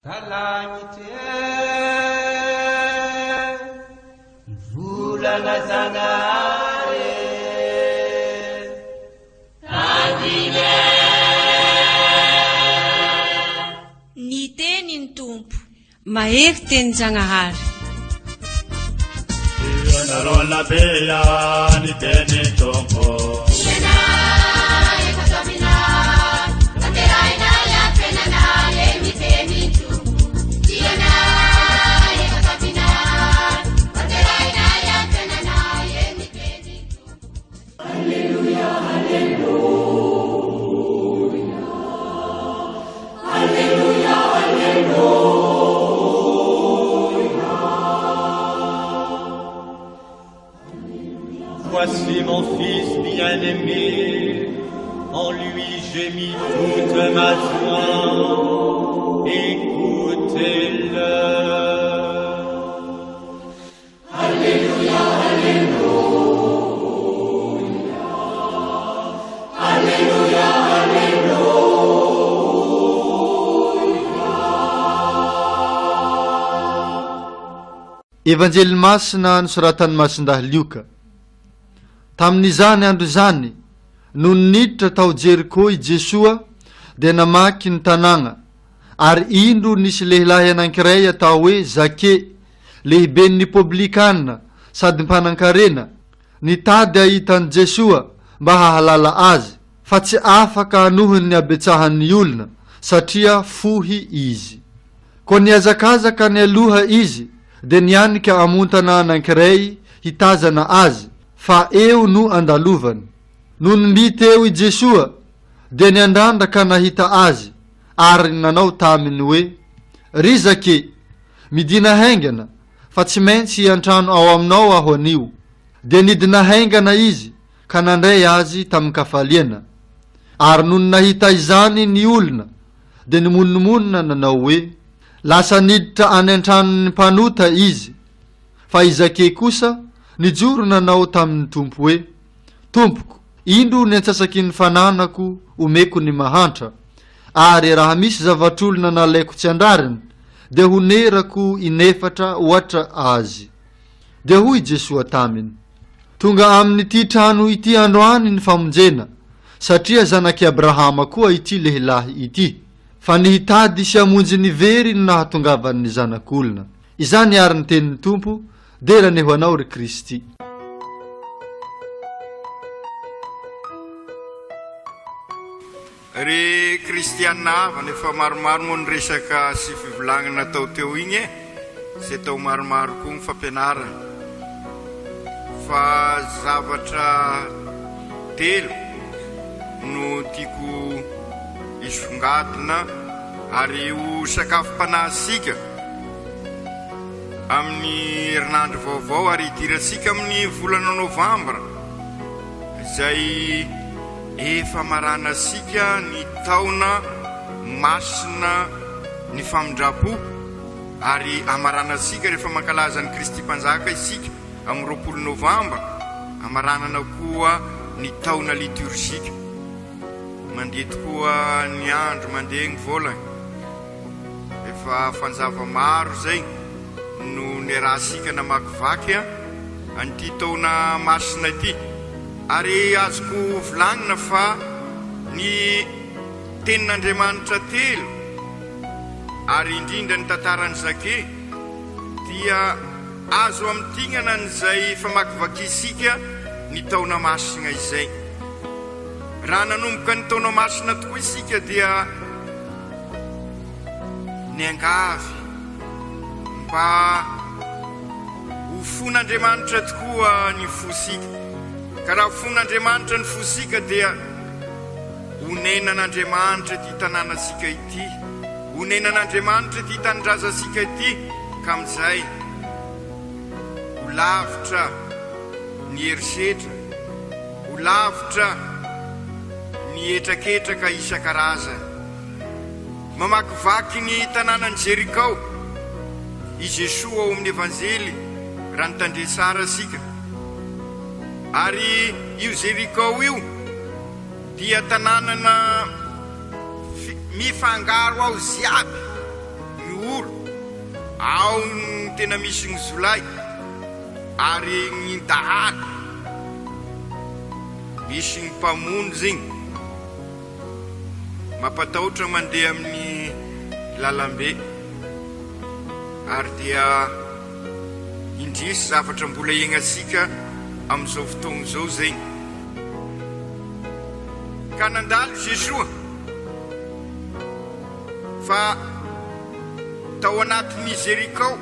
Talangite volana zanare andine ny tenyny tompo mahery teny Janahary Narolabea ni teny tompo Voici mon fils bien-aimé, en lui j'ai mis toute ma joie, écoutez-le. Alléluia, Alléluia, Alléluia, Alléluia. Evanjely masina nosoratan'ny masindahy Lioka. Tamin'izany andro izany no niditra tao Jeriko i Jesoa dia namaky ny tanàna, ary indro nisy lehilahy anankiray atao hoe Zake, lehiben'ny publikanina sady mpanankarena, nitady ahitany Jesoa mba hahalala azy, fa tsy afaka hanohony ny abetsahan'ny olona satria fohy izy. Ko niazakazaka ny aloha izy dia nianika amontana anankiray hitazana azy, fa eo no andalovany. No nibity eo i Jesoa dia niandrandra ka nahita azy, ary nanao taminy hoe, ry Zake, midina haingana, fa tsy maintsy antrano ao aminao aho anio. Dia nidina haingana izy ka nandray azy tamin'ny kafaliana. Ary no nahita izany ny olona dia nimononmonina nanao hoe, lasa niditra any antranon'ny mpanota izy. Fa i Zake kosa nijoro nanao tamin'ny tompo hoe, Tompoko, indro ny antsasaky ny fananako omeko ny mahantra, ary raha misy zavatr'olona nalaiko tsy andrariny dia honerako inefatra ohatra azy. Dia hoy Jesoa taminy, tonga amin'ity trano ity androany ny famonjena, satria zanaky Abrahama koa ity lehilahy ity, fa nihitady sy amonjy ny very no nahatongavan'ny zanak'olona. Izany ary ny tenin'ny tompo, dera ne ho anao ry Kristy. Ry kristianina avana efa maromaro moa ny resaka sy fivolagnana tao teo igny sy tao maromaro koa ny fampianarana, fa zavatra telo no tiako isongadina ary ho sakafom-panahitsika amin'ny herinandro vaovao ary idiratsika amin'ny volana novambra, izay efa maranasika ny taona masina ny famindrapo, ary amaranasika rehefa mankalaza ny Kristy mpanjaka isika amin'ny 20 novambra, amaranana koa ny taona liturgika. Mandeha tokoa ny andro, mandeha ny volana, efa fanjava maro zay no nerasika namakivaky an'ity taona masina ity. Ary azoko volagnina fa ny tenin'Andriamanitra telo ary indrindra ny tantarany Zake dia azo amtignana n'izay famakivaky isika ny taona masina izay. Raha nanomboka ny taona masina tokoa isika dia niangavy mba ho fon'Andriamanitra tokoa ny fosika. Ka raha fon'Andriamanitra ny fosika dia honenan'Andriamanitra ty tanànasika ity, honenan'Andriamanitra ty tanindrazasika ity, ka amin'izay ho lavitra ny herisetra, ho lavitra ny etraketraka isan-karazany. Mamakivaky ny tanànan'i Jeriko i Jesoa ao amin'ny evanjely raha nitandre sara asika. Ary io Jeriko io dia tanànana mifangaro ao ziaby, ao ny tena misy ny zolay ary ny dahalo misy ny mpamonjy igny mampatahotra mandeha amin'ny lalambe ary dia indrisy zavatra mbola iainasika amin'izao fotoagna izao zegny ka nandalo Jesoa fa tao anatin'ny Jerikao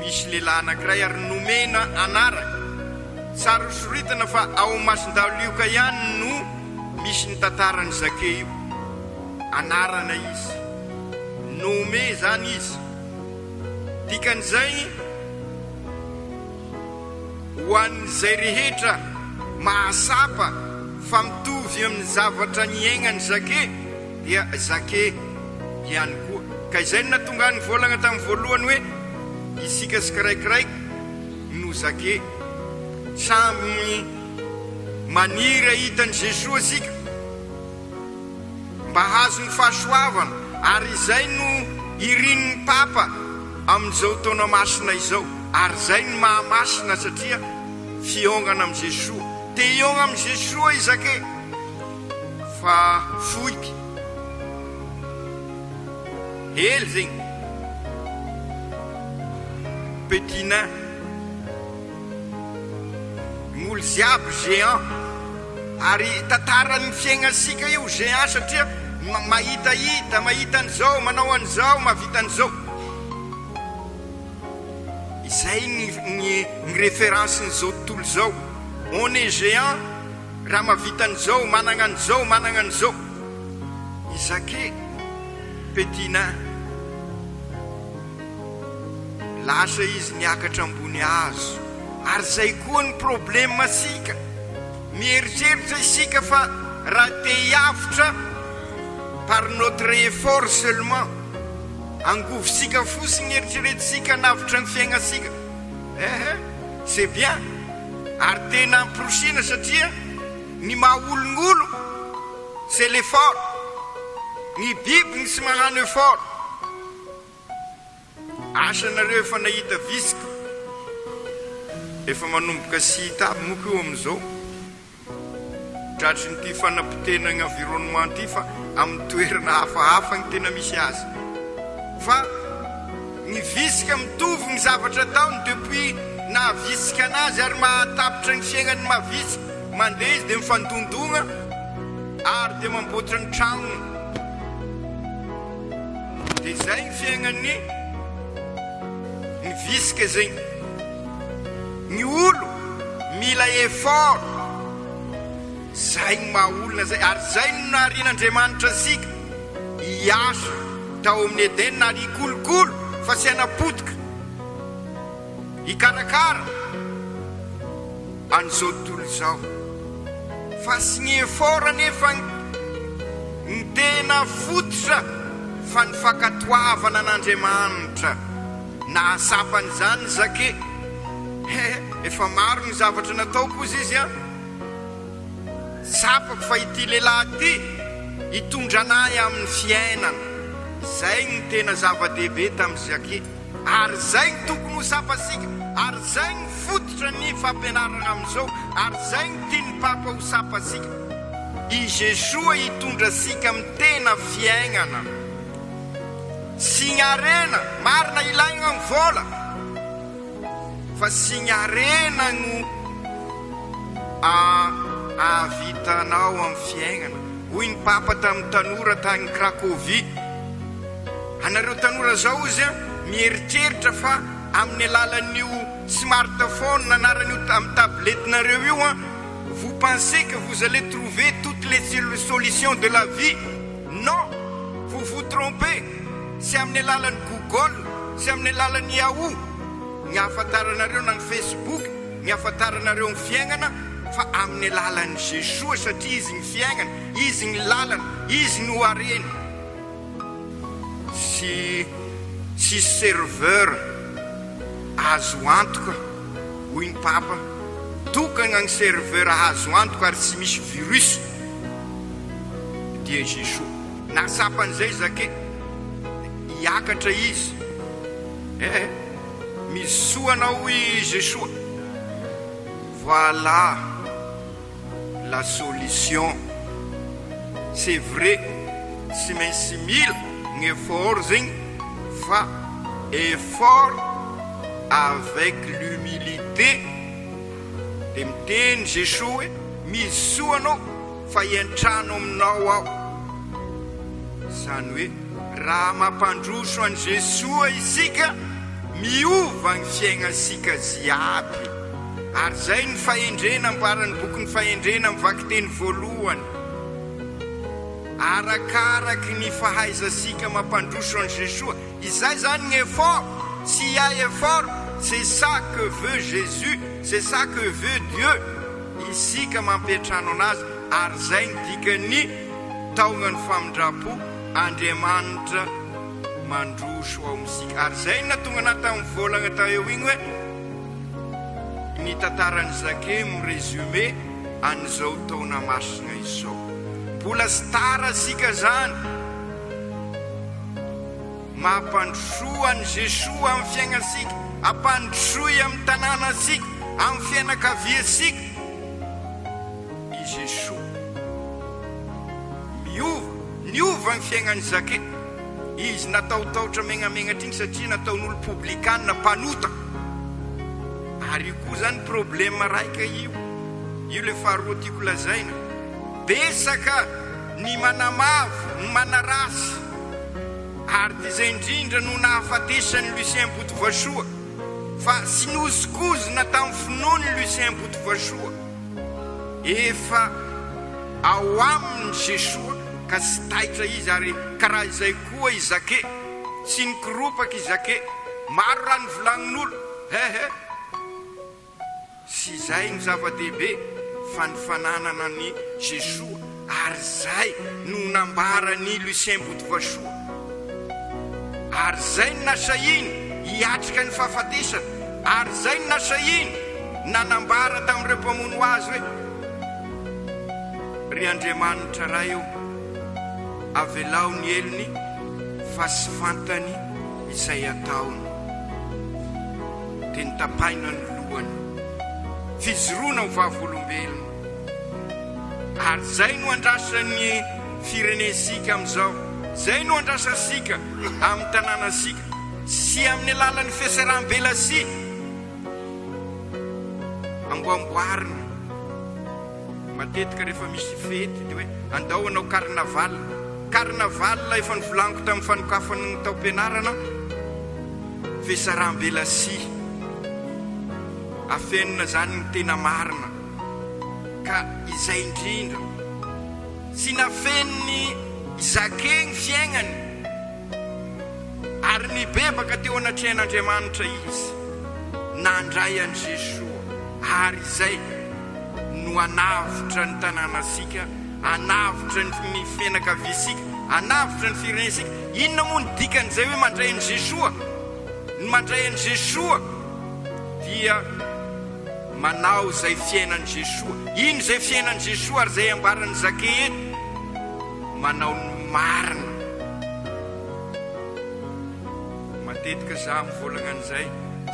misy lehilahy anankiray ary nomena anaraka tsara soritana fa ao masin-dao Lioka ihany no misy ny tantarany Zake io anarana izy nome zany izy dikan'izay ho an'izay rehetra mahasapa fa mitovy amin'ny zavatra ny aignany Zake dia Zake ihany koa ka izay no natonga ny volagna tamin'ny voalohany hoe isika sikaraikiraiky no Zake samy maniry hitan'i Jesoa sika mba hazo ny fahasoavana ary izay no irinin'ny Papa amin'izao taona masina izao ary izay no mahamasina satria fiongana amin'i Jesoa te hiongana amin'i Jesoa i Zake fa foiky hely zegny petit nain gn'olo ziaby géant ary tantaran'ny fiaignasika io géant satria mahita an'izao manao an'izao mahavita an'izao izay ny référence n'izao tontolo izao on est géant raha mahavita an'izao managna an'izao i Zake petit nain lasa izy niakatra ambony hazo ary zay koa ny problème sika mieritreritra isika fa raha te hiavitra par notre effort seulement angovosika fosiny eritreretisika navitra ny fiaignasika c'est bien ary tena amporosina satria ny mahaolongolo c'est l'effort ny biby ny sy magnano effort asanareo efa nahita visika efa manomboka sy hita aby moko eo amin'izao tratry nyty fanapotena ny environnement ty fa amin'ny toerana hafahafa ny tena misy azy fa ny visika mitovy ny zavatra taony depuis nahavisika anazy ary mahatapitra ny fiaignany mahavisika mandeha izy dia mifandondogna ary dia mamboatra ny tragnony dia zay ny fiaignany ny visika zegny ny olo mila effort zay ny mahaolona zay ary zay no naharian'Andriamanitra sika hiasa tao amin'ny Edena na ary hikolokolo fa sy hanapotika hikarakara an'izao tontolo izao fa sy ny effort nefa ny tena fototra fa ny fankatoavana an'Andriamanitra nahasapan'izany Zake efa maro ny zavatra nataoko izy izy sapako fa ity lehilahy ty hitondra anahy amin'ny fiainana zay ny tena zava-dehibe tamin'ny Zake ary zay ny tokony ho sapasika ary zay ny fototra ny fampianarana amin'izao ary zay ny tiany Papa ho sapasika i Jesoa hitondra sika amin'ny tena fiainana sy ny arena marina ilaigna ny vola fa sy ny arena no ahavitanao amin'ny fiaignana hoy ny Papa tamin'ny tanora tany Cracovie anareo tanora zao izy mieritreritra fa amin'ny alalan'io smartphone nanarany io amin'ny tablettenareo io vous pensez que vous allez trouver toutes les solutions de la vie non vous vous trompez sy amin'ny alalan'ny Google sy amin'ny alalan'ny Yahoo ny ahafantaranareo na ny Facebook ny ahafantaranareo ny fiaignana fa amin'ny alalan'ny Jesoa satria izy ny fiaignana izy ny lalana izy no areny sy serveur azo antoka hoy ny Papa tokana ny serveur azo antoka ary tsy misy virus dia Jesoa nasapan'izay Zake hiakatra izy misoanao i Jeshoa. Voilà la solution. C'est vrai, tsy maintsy mila ny effort zegny, fa effort avec l'humilité. De miteny Jeshoa hoe misoanao fa hiantrano aminao aho. Zany hoe raha mampandroso an' Jeshoa isika, miova ny fiainasika ziaby. Ary zay ny fahendrena ambarany boky ny fahendrena mivaky teny voalohany. Arakaraky ny fahaizasika mampandroso an' Jeshoa, izay zany ny effort. S'il y a effort, c'est ça que veut Jésus, c'est ça que veut Dieu. Isika mampiatrano anazy, ary zay ny dikany taonany famindrapo Andriamanitra mandroso ao amintsika. Ary zay natonga anaty tamin'ny volagna tao eo igny hoe ny tantarany Zake mirésumé an'izao taona masina izao. Mbola sy tara sika zany mampandrosoa an' Jeshoa amin'ny fiainasika, ampandrosoy amin'ny tanànasika, amin'ny fianakaviasika. I Jeshoa niova ny fiaignany Zake. Izy nataotaotra megnamenatra iny satria nataon'olo publikanina mpanota. Ary io koa zany problema raika io le faharoa tiako lazaina. Besaka ny manamavo, ny manarasy. Ary ty zay indrindra no nahafatesany Lucien Botovasoa, fa sy nozikozina tamin'ny finoany Lucien Botovasoa. Efa ao aminy Jeshoa ka sy taitra izy, ary karaha izay koa i Zake, sy nikoropaky i Zake. Maro raha ny volagnin'olo, sy zay ny zava-dehibe fa ny fananana ny Jeshoa. Ary zay no nambarany Lucien Botovasoa. Ary zay ny nasahiny hiatrika ny fahafatesana. Ary zay ny nasahiny nanambara tamin'ireo mpamono azy hoe ry Andriamanitra raha eo avelao ny elony fa sy fantany izay ataony. Dia nitapaina ny lohany, fizoroana ho vavolombelona. Ary zay no andrasan'ny firenesika amin'izao, zay no andrasasika amin'ny tanànasika, sy amin'ny alalan'ny fiasaram-belasi amboamboarina. Matetika rehefa misy fety dia hoe andao anao carnaval efa nivolaniko tamin'ny fanokafany tao Fampianarana, fiasaram-belasi afenina zany ny tena marina. Ka izay indrindra sy nafeniny Zake ny fiaignany, ary nibebaka teo anatrehan'Andriamanitra izy, nandray an' Jeshoa. Ary zay no anavitra ny tanànasika, anavitra ny fianakaviasika, anavitra ny firenesika. Inona moa ny dikan'izay hoe mandray an' Jeshoa? Ny mandray an' Jeshoa dia manao zay fiainan' Jeshoa. Ino zay fiainan' Jeshoa ary zay ambaran'ny Zake eto? Manao ny marina. Matetika za mivolagna an'izay,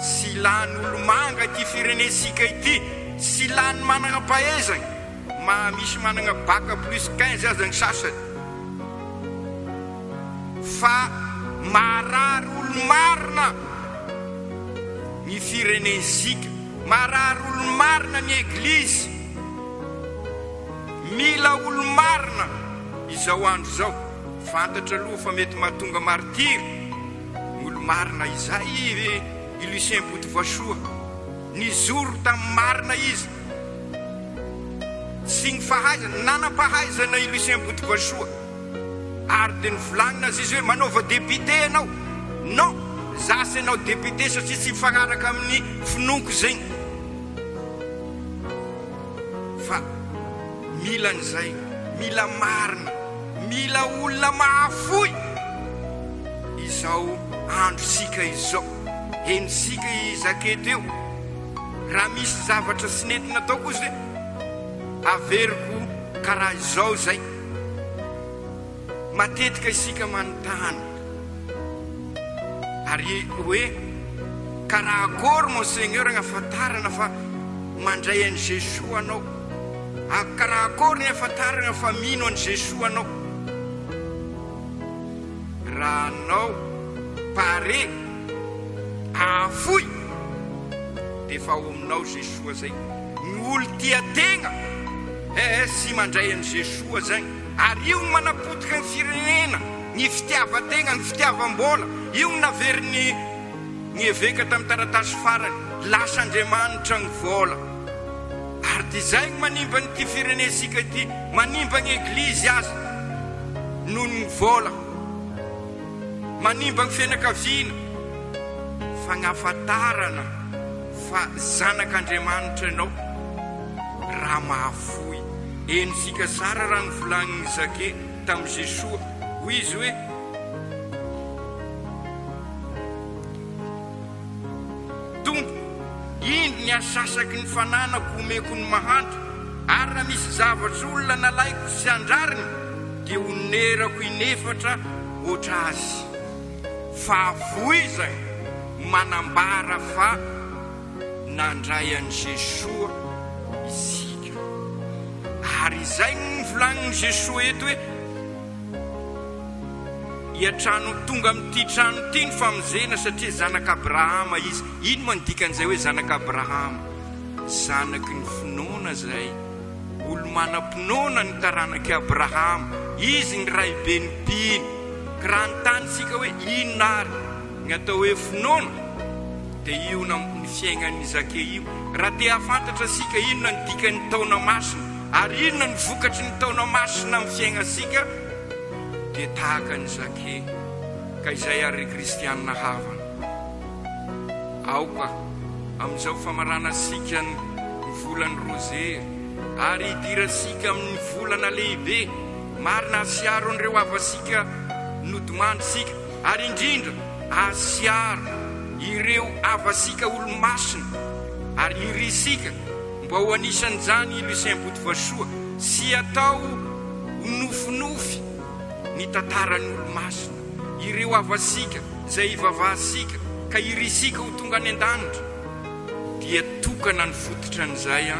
sy ilany olo manga ty firenesika ity, sy ilany manana pahaizana, misy manana baka plus 15 aza ny sasany, fa marary olo marina ny firenesika, marary olo marina ny eglizy. Mila olo marina izao andro zao. Fantatra aloha fa mety mahatonga martiry olo marina izay i Lucien Botovasoa. Nizoro tamin'ny marina izy, sy ny fahaizana, nanam-pahaizana i Lucien Botovasoa. Ary dia nivolagnina azy izy hoe manaova dépité anao. Non, zasy anao dépité satria tsy mifagnaraka amin'ny finoko zegny. Fa mila an'izay, mila marina, mila olona mahafoy izao androsika izao. Enisika i Zake teo, raha misy zavatra sy nentina ataoko izy averiko karaha izao zay. Matetika isika manontany, ary hoe ka raha akory mon seigneur ny afantarana fa mandray an'i Jesosy anao, ka raha akory ny afantarana fa mino an'i Jesosy anao. Raha anao pare afoy dia efa ao aminao Jesosy zay. Ny olo tia tegna sy mandray an'i Jesosy zany, ary io ny manapotika ny firenena, ny fitiavan-tegna, ny fitiavam-bola, io ny naveriny ny eveka tamin'ny taratasy farany, lasa Andriamanitra ny vola. Ary ty zay ny manimba ny ty firenesika ty, manimba ny eglizy azy noho ny vola, manimba ny fianakaviana, fa ny afantarana fa zanak'Andriamanitra ianao raha mahafoy. Enosika sara raha ny volagniny Zake tamin'i Jesosy, hoy izy hoe Tompo, ino ny asasaky ny fananako omeko ny mahantra, ary raha misy zavatra olona nalaiko sy andrariny dia onerako inefatra oatra azy. Fa avoy zay manambara fa nandray an'i Jesosy isika. Ary izay ny volagniny Jesosy eto hoe iatrano tonga amin'ity trano ity ny famonjena satria zanak'Abrahama izy. Ino mandikan'izay hoe zanak'Abrahama? Zanaky ny finoana zay, olo manam-pinoana ny taranaky Abrahama, izy ny ray be ny mpino. Ka raha nytany sika hoe inona ary ny atao hoe finoana, dia io ny fiaignan'ny Zake io. Raha te hafantatra sika inona ny dikan'ny taona masina ary inona ny vokatry ny taona masina amin'ny fiaignasika, dia tahaka ny Zake. Ka izay ary kristianina havana. Aoka amin'izao famarana sika ny volany rozery, ary hidirasika amin'ny volana lehibe, marina asiaro an'ireo avasika nodomandrysika, ary indrindra asiaro ireo avasika olo-masina, ary irisika mba ho anisan'ny zany Lucien Botovasoa sy atao nofinofy ny tantaran'ny olo-masina, ireo avasika zay ivavahasika ka irisika ho tonga any an-danitra, dia tokana ny fototra an'izay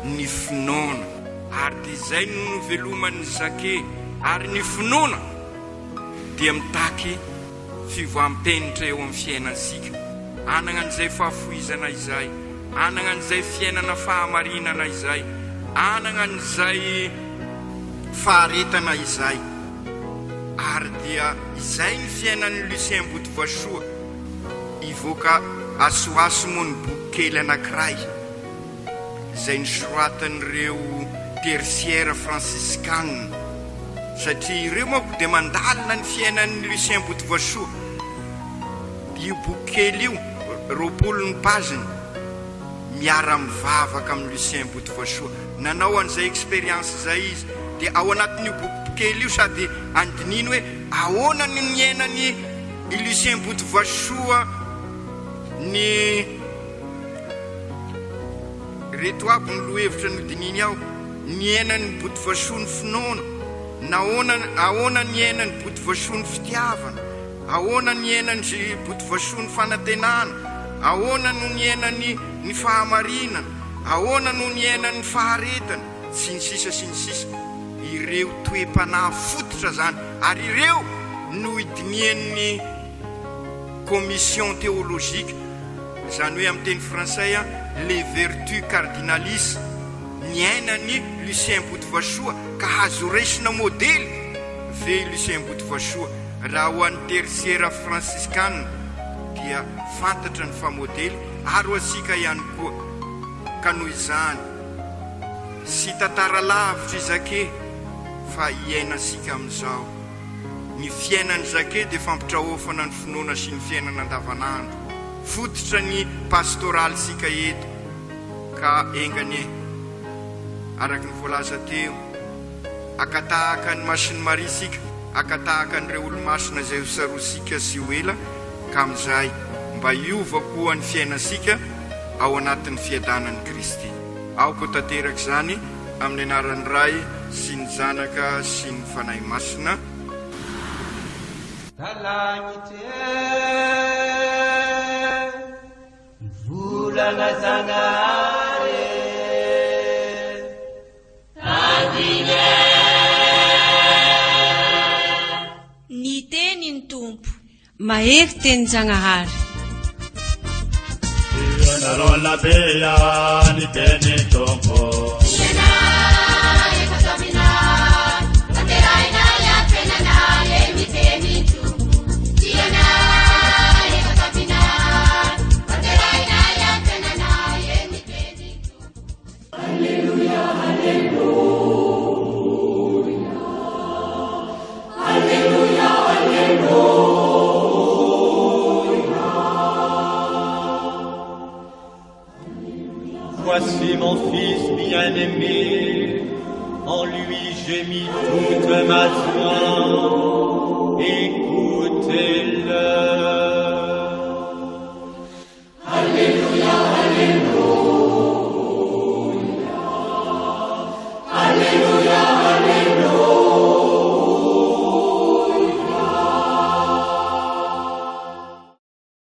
ny finoana. Ary dia izay no noveloman'ny Zake. Ary ny finoana dia mitaky fivoam-penitra eo amin'ny fiainansika, anana an'izay fahafoizana izay, anana an'izay fiainana fahamarinana izay, anana an'izay faharetana izay. Ary dia izay ny fiainan'ny Lucien Botovasoa, ivoaka asoaso moa ny boky kely anankiray izay nosoratan'ireo tertiaire franciscanne, satria ireo manko dia mandalina ny fiainan'ny Lucien Botovasoa. Io boky kely io 20 paginy miara-mivavaka amin'ny Lucien Botovasoa. Nanao an'izay expérience zay izy, dia ao anatin'io boky kely io sady andininy hoe ahoana ny niainany Lucien Botovasoa ny reto aby ny lohevitra nodininy ao, niainany Botovasoa ny finoana, ahoana niainany Botovasoa ny fitiavana, ahoana niainany Botovasoa ny fanantenana, ahoana no niainany ny fahamarinana, ahoana no niainany faharetana, sy ny sisa sy ny sisa. Ireo toe-panahy fototra zany, ary ireo no idinian'ny commission théologique, zany hoe amin'ny teny fransay les vertus cardinalistes, niainany Lucien Botovasoa ka hazo resina modely ve Lucien Botovasoa. Raha ho an'ny tertiaire franciscanne dia fantatra ny famodely, ary ho asika ihany koa. Ka noho izany sy tantara lavitra i Zake, fa iainasika amin'izao. Ny fiainan'ny Zake dia fampitraofana ny finoana sy ny fiainana andavanandro, fototra ny pastoraly sika eto. Ka engany araky ny voalaza teo, akatahaka ny masiny Maria sika, akatahaka n'ireo olo-masina izay hosarosika sy ho ela, ka amin'izay mba hiova koa ny fiainasika ao anatin'ny fiadanan'ny Kristy. Aoko tanteraka izany amin'ny anaran'ny Ray sy ny Zanaka sy ny Fanahy Masina. Zanazangare. Ny teny ny tompo mahery teny Janahary. Ianareo labea ny teny tompo. Voici mon fils bien-aimé, en lui j'ai mis toute ma joie, écoutez-le.